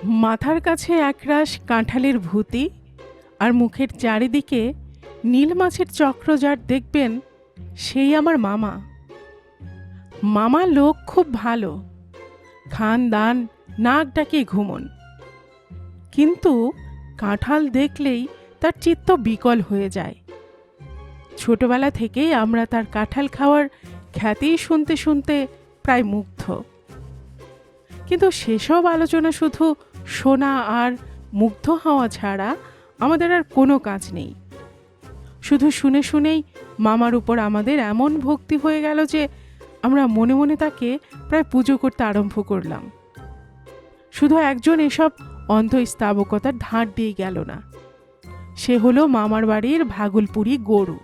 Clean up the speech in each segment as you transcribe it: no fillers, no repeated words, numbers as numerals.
মাথার কাছে একরাশ কাঁঠালের ভূতি আর মুখের চারিদিকে নীল মাছের চক্র যার দেখবেন, সেই আমার মামা। মামা লোক খুব ভালো, খান দান, নাক ডাকিয়ে ঘুমন, কিন্তু কাঁঠাল দেখলেই তার চিত্ত বিকল হয়ে যায়। ছোটবেলা থেকেই আমরা তার কাঁঠাল খাওয়ার খ্যাতি শুনতে শুনতে প্রায় মুগ্ধ। কিন্তু সেসব আলোচনা শুধু শোনা আর মুগ্ধ হওয়া ছাড়া আমাদের আর কোনো কাজ নেই। শুধু শুনে শুনেই মামার উপর আমাদের এমন ভক্তি হয়ে গেল যে আমরা মনে মনে তাকে প্রায় পুজো করতে আরম্ভ করলাম। শুধু একজন এসব অন্ধ স্থাবকতার ধার দিয়ে গেল না, সে হলো মামার বাড়ির ভাগলপুরি গরু।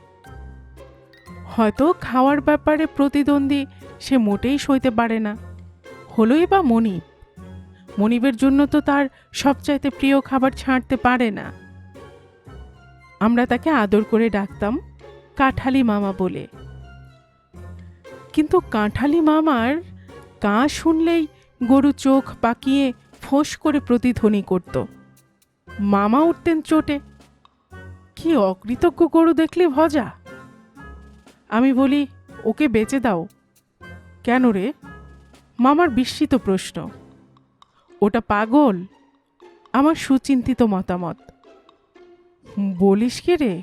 হয়তো খাওয়ার ব্যাপারে প্রতিদ্বন্দ্বী সে মোটেই সইতে পারে না, হলোই বা মনিব। মনিবের জন্য তো তার সবচাইতে প্রিয় খাবার ছাড়তে পারে না। আমরা তাকে আদর করে ডাকতাম কাঁঠালি মামা বলে। কিন্তু কাঁঠালি মামার কাঁ শুনলেই গরু চোখ পাকিয়ে ফোঁস করে প্রতিধ্বনি করত। মামা উঠতেন চোটে। কি অকৃতজ্ঞ গরু দেখলে ভজা। আমি বলি, ওকে বেচে দাও। কেন রে? মামার বিস্মিত প্রশ্ন। ওটা পাগল, আমার সুচিন্তিত মতামত। বলিস কি রে?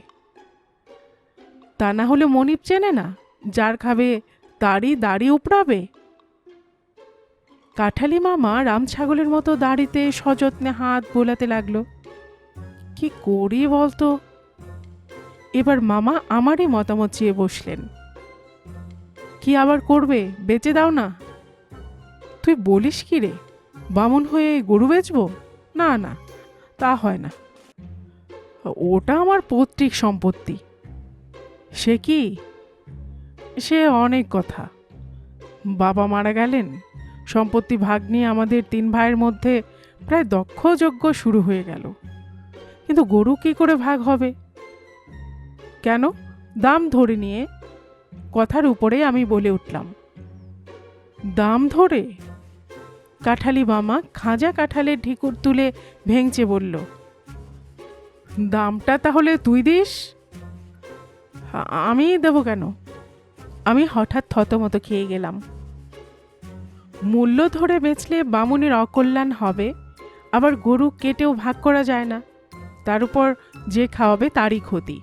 তা না হলে মনিব চেনে না, যার খাবে তারই দাড়ি উপড়াবে? কাঁঠালি মামা রাম ছাগলের মতো দাড়িতে সযত্নে হাত বোলাতে লাগলো। কি করি বলতো? এবার মামা আমারই মতামত চেয়ে বসলেন। কি আবার করবে? বেচে দাও না। তুই বলিস কি রে? বামুন হয়ে গরু বেচবো? না না, তা হয় না। ওটা আমার পৈতৃক সম্পত্তি। সে কি? সে অনেক কথা। বাবা মারা গেলেন, সম্পত্তি ভাগ নিয়ে আমাদের 3 ভাইয়ের মধ্যে প্রায় দক্ষযজ্ঞ শুরু হয়ে গেল। কিন্তু গরু কি করে ভাগ হবে? কেন? দাম ধরে নিয়ে। কথার উপরে আমি বলে উঠলাম। দাম ধরে? কাঁঠালি মামা খাঁজা কাঁঠালের ঢিকুর তুলে ভেঙচে বলল, দামটা তাহলে তুই দিস? আমি দেব কেন? আমি হঠাৎ থতমত খেয়ে গেলাম। মূল্য ধরে বেচলে বামুনের অকল্যাণ হবে, আবার গরু কেটেও ভাগ করা যায় না। তার উপর যে খাওয়াবে তারই ক্ষতি।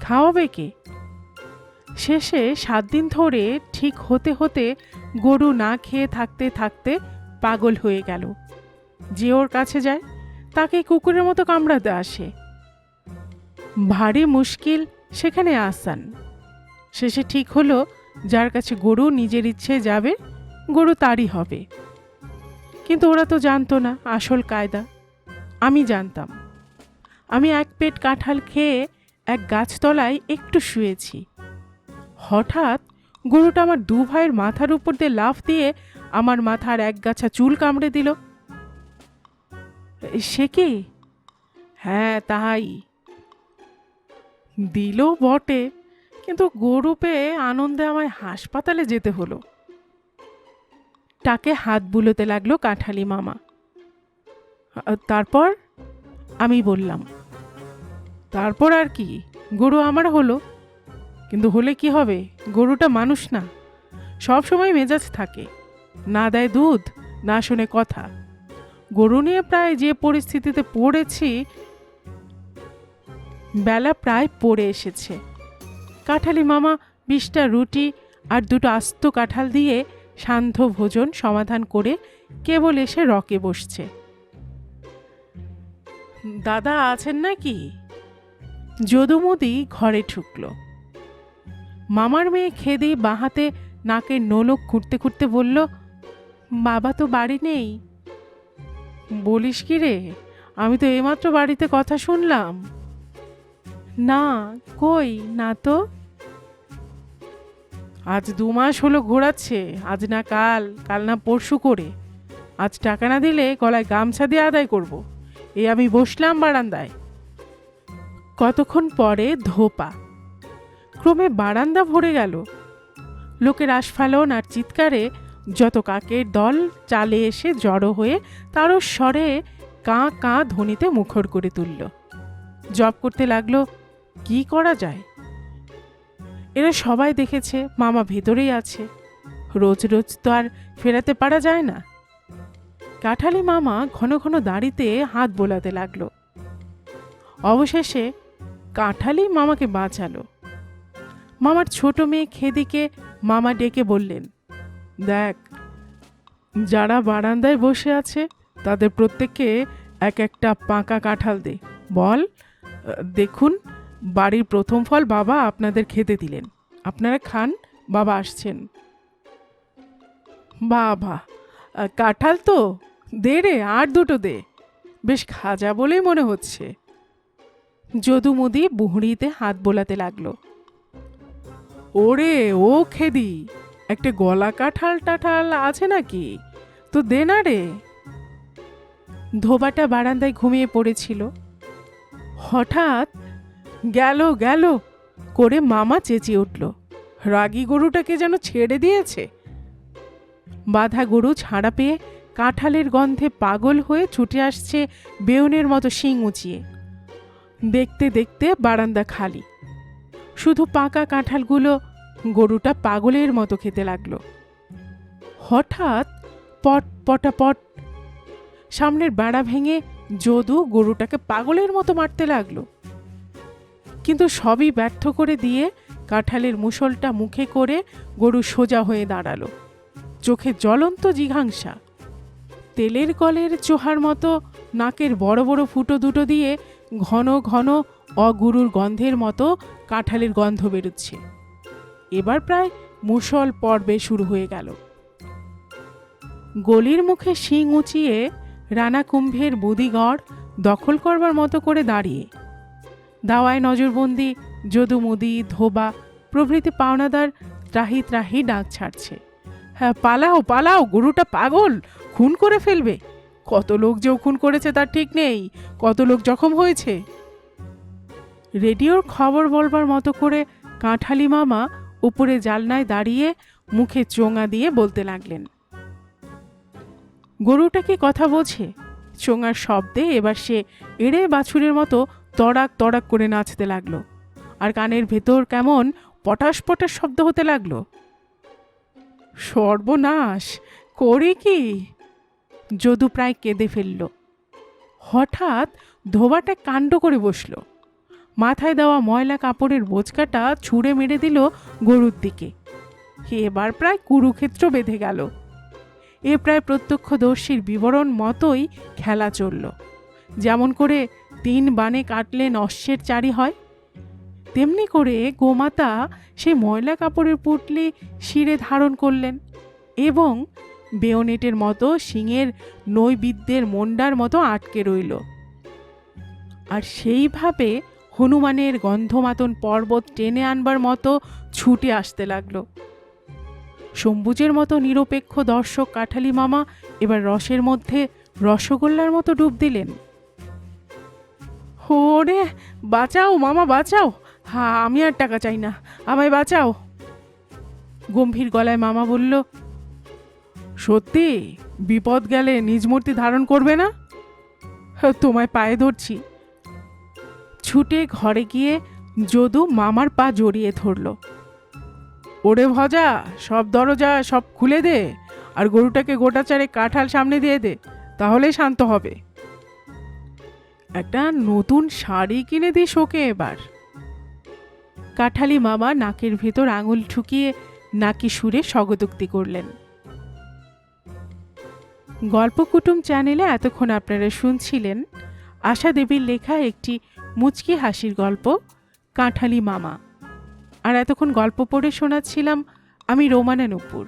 খাওয়াবে কে? শেষে 7 দিন ধরে ঠিক হতে হতে গরু না খেয়ে থাকতে থাকতে পাগল হয়ে গেল। যে ওর কাছে যায় তাকে কুকুরের মতো কামড়াতে আসে। ভারী মুশকিল সেখানে আসান। শেষে ঠিক হলো, যার কাছে গরু নিজের ইচ্ছে যাবে, গরু তারই হবে। কিন্তু ওরা তো জানতো না আসল কায়দা। আমি জানতাম। আমি এক পেট কাঁঠাল খেয়ে এক গাছতলায় একটু শুয়েছি। হঠাৎ গরুটা আমার 2 ভাইয়ের মাথার উপর দিয়ে লাফ দিয়ে আমার মাথার এক গাছা চুল কামড়ে দিল। সে কি? হ্যাঁ, তাই দিল বটে, কিন্তু গরু পেয়ে আনন্দে আমায় হাসপাতালে যেতে হলো। তাকে হাত বুলোতে লাগলো কাঁঠালি মামা। তারপর? আমি বললাম। তারপর আর কি, গরু আমার হলো। কিন্তু হলে কি হবে? গরুটা মানুষ না, সব সময় মেজাজ থাকে, না দেয় দুধ, না শোনে কথা। গরু নিয়ে প্রায় যে পরিস্থিতিতে পড়েছি, বেলা প্রায় পড়ে এসেছে। কাঁঠালি মামা 20টা রুটি আর 2টো আস্ত কাঁঠাল দিয়ে সান্ধ্য ভোজন সমাধান করে কেবল এসে রকে বসছে। দাদা আছেন নাকি? যদুমদি ঘরে ঢুকলো। মামার মেয়ে খেদি বাঁহাতে নাকের নোলক খুঁড়তে খুঁড়তে বলল, বাবা তো বাড়ি নেই। বলিস কি রে? আমি তো এইমাত্র বাড়িতে কথা শুনলাম। না, কই না তো। আজ 2 মাস হলো ঘোরাচ্ছে, আজ না কাল, কাল না পরশু করে। আজ টাকা না দিলে গলায় গামছা দিয়ে আদায় করব। এই আমি বসলাম বারান্দায়। কতক্ষণ পরে ধোপা। ক্রমে বারান্দা ভরে গেল। লোকের আস্ফালন আর চিৎকারে যত কাকের দল চালে এসে জড়ো হয়ে তারও স্বরে কাঁ কাঁ ধ্বনিতে মুখর করে তুলল। জপ করতে লাগলো, কি করা যায়? এরা সবাই দেখেছে মামা ভেতরেই আছে, রোজ রোজ তো আর ফেরাতে পারা যায় না। কাঠালি মামা ঘন ঘন দাড়িতে হাত বোলাতে লাগলো। অবশেষে কাঠালি মামাকে বাঁচালো। মামার ছোট মেয়ে খেদিকে মামা ডেকে বললেন, দেখ, যারা বারান্দায় বসে আছে তাদের প্রত্যেককে এক একটা পাকা কাঁঠাল দে। বল, দেখুন, বাড়ির প্রথম ফল বাবা আপনাদের খেতে দিলেন, আপনারা খান, বাবা আসছেন। বাবা, কাঁঠাল তো দে রে, আর দুটো দে, বেশ খাজা বলেই মনে হচ্ছে। যদু মুদি বুহড়িতে হাত বোলাতে লাগলো। ওরে ও খেদি, একটা গলা কাঁঠাল টাঠাল আছে নাকি? তো দে না রে। ধোবাটা বারান্দায় ঘুমিয়ে পড়েছিল। হঠাৎ গেল গেল করে মামা চেঁচিয়ে উঠল, রাগী গরুটাকে যেন ছেড়ে দিয়েছে। বাঁধা গরু ছাড়া পেয়ে কাঁঠালের গন্ধে পাগল হয়ে ছুটে আসছে বেউনের মতো শিং উঁচিয়ে। দেখতে দেখতে বারান্দা খালি, শুধু পাকা কাঁঠালগুলো গরুটা পাগলের মতো খেতে লাগলো। হঠাৎ পট পটাপট সামনের বেড়া ভেঙে যদু গরুটাকে পাগলের মতো মারতে লাগলো, কিন্তু সবই ব্যর্থ করে দিয়ে কাঁঠালের মুষলটা মুখে করে গরু সোজা হয়ে দাঁড়ালো। চোখে জ্বলন্ত জিঘাংসা, তেলের কলের চোহার মতো নাকের বড় বড় ফুটো দুটো দিয়ে ঘন ঘন অগুরুর গন্ধের মতো কাঁঠালের গন্ধ বেরোচ্ছে। এবার প্রায় মুষল পর্বে শুরু হয়ে গেল। গলির মুখে শিং উঁচিয়ে রানা কুম্ভের বুদিগড় দখল করবার মতো করে দাঁড়িয়ে দাওয়ায় নজরবন্দি যদু মুদি, ধোবা প্রভৃতি পাওনাদার ত্রাহি ত্রাহি ডাক ছাড়ছে, হ্যাঁ পালাও পালাও, গরুটা পাগল, খুন করে ফেলবে। কত লোক যে খুন করেছে তার ঠিক নেই, কত লোক জখম হয়েছে। রেডিওর খবর বলবার মতো করে কাঁঠালি মামা উপরে জালনায় দাঁড়িয়ে মুখে চোঙা দিয়ে বলতে লাগলেন। গরুটা কি কথা বোঝে? চোঙার শব্দে এবার সে এড়ে বাছুরের মতো তড়াক তড়াক করে নাচতে লাগলো, আর কানের ভেতর কেমন পটাশ পটাশ শব্দ হতে লাগলো। সর্বনাশ, করি কি? যদু প্রায় কেঁদে ফেলল। হঠাৎ ধোবাটা কাণ্ড করে বসল, মাথায় দেওয়া ময়লা কাপড়ের বোঁচকাটা ছুঁড়ে মেরে দিল গরুর দিকে। এবার প্রায় কুরুক্ষেত্র বেঁধে গেল। এ প্রায় প্রত্যক্ষদর্শীর বিবরণ মতোই খেলা চলল। যেমন করে 3 বানে কাটলে অশ্বের চারি হয়, তেমনি করে গোমাতা সেই ময়লা কাপড়ের পুঁটলি শিরে ধারণ করলেন এবং বেয়োনেটের মতো শিঙের নৈবিদ্যের মন্ডার মতো আটকে রইল। আর সেইভাবে হনুমানের গন্ধমাতন পর্বত টেনে আনবার মতো ছুটে আসতে লাগলো। শম্ভুজের মতো নিরপেক্ষ দর্শক কাঠালি মামা এবার রসের মধ্যে রসগোল্লার মতো ডুব দিলেন। ওরে বাঁচাও মামা, বাঁচাও, হ্যাঁ আমি আর টাকা চাই না, আমায় বাঁচাও। গম্ভীর গলায় মামা বলল, সত্যি বিপদ গেলে নিজ মূর্তি ধারণ করবে না? তোমায় পায়ে ধরছি। ছুটে ঘরে গিয়ে যদু মামার পা জড়িয়ে ধরল। ওরে ভজা, সব দরজা সব খুলে দে, আর গরুটাকে গোটা চারে কাঁঠাল সামনে দিয়ে দে, তাহলেই শান্ত হবে। একটা নতুন শাড়ি কিনে দিস ওকে এবার। কাঠালি মামা নাকের ভেতর আঙুল ঠুকিয়ে নাকি সুরে স্বগতোক্তি করলেন। গল্প কুটুম চ্যানেলে এতক্ষণ আপনারা শুনছিলেন আশা দেবীর লেখা একটি মুচকি হাসির গল্প, কাঁঠালি মামা। আর এতক্ষণ গল্প পড়ে শোনাচ্ছিলাম আমি রোমানা নূপুর।